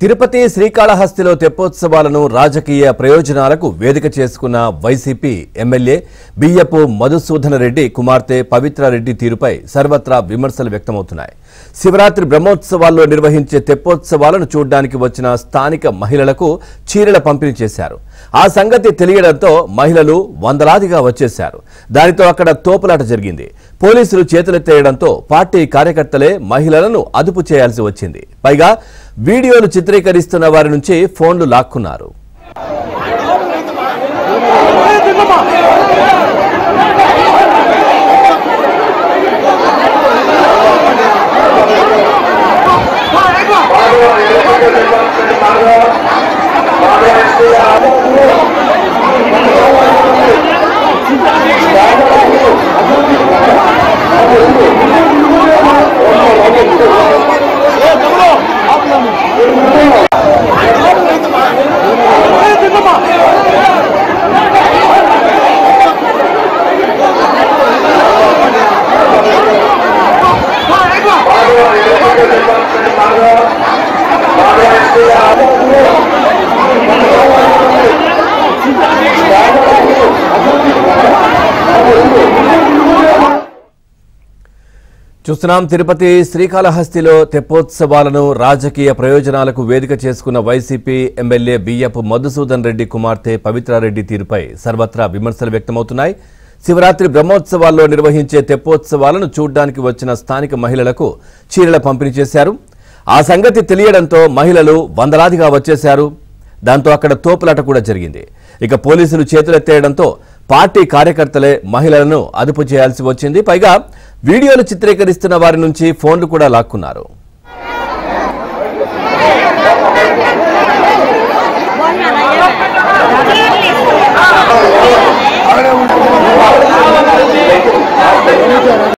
తిరుపతి శ్రీకాళహస్తిలో తెప్పోత్సవాలను రాజకీయ ప్రయోజనాలకు వేదిక చేసుకున్న వైసీపీ ఎమ్మెల్యే బియ్యపు మధుసూదన్ రెడ్డి కుమార్తె పవిత్రారెడ్డి తీరుపై సర్వత్రా విమర్శలు వ్యక్తమవుతున్నాయి. శివరాత్రి బ్రహ్మోత్సవాల్లో నిర్వహించే తెప్పోత్సవాలను చూడడానికి వచ్చిన స్థానిక మహిళలకు చీరల పంపిణీ చేశారు. ఆ సంగతి తెలియడంతో మహిళలు వందలాదిగా వచ్చేశారు. దానితో అక్కడ తోపులాట జరిగింది. పోలీసులు చేతులెత్తేయడంతో పార్టీ కార్యకర్తలే మహిళలను అదుపు చేయాల్సి వచ్చింది. పైగా వీడియోలు చిత్రీకరిస్తున్న వారి నుంచి ఫోన్లు లాక్కున్నారు. చూస్తున్నాం. తిరుపతి శ్రీకాళహస్తిలో తెప్పోత్సవాలను రాజకీయ ప్రయోజనాలకు వేదిక చేసుకున్న వైసీపీ ఎమ్మెల్యే బియ్యపు మధుసూదన్ రెడ్డి కుమార్తె పవిత్రారెడ్డి తీరుపై సర్వత్రా విమర్శలు వ్యక్తమవుతున్నాయి. శివరాత్రి బ్రహ్మోత్సవాల్లో నిర్వహించే తెప్పోత్సవాలను చూడ్డానికి వచ్చిన స్థానిక మహిళలకు చీరల పంపిణీ చేశారు. ఆ సంగతి తెలియడంతో మహిళలు వందలాదిగా వచ్చేశారు. దాంతో అక్కడ తోపులాట కూడా జరిగింది. ఇక పోలీసులు చేతులెత్తేయడంతో పార్టీ కార్యకర్తలే మహిళలను అదుపు చేయాల్సి వచ్చింది. పైగా వీడియోలు చిత్రీకరిస్తున్న వారి నుంచి ఫోన్లు కూడా లాక్కున్నారు.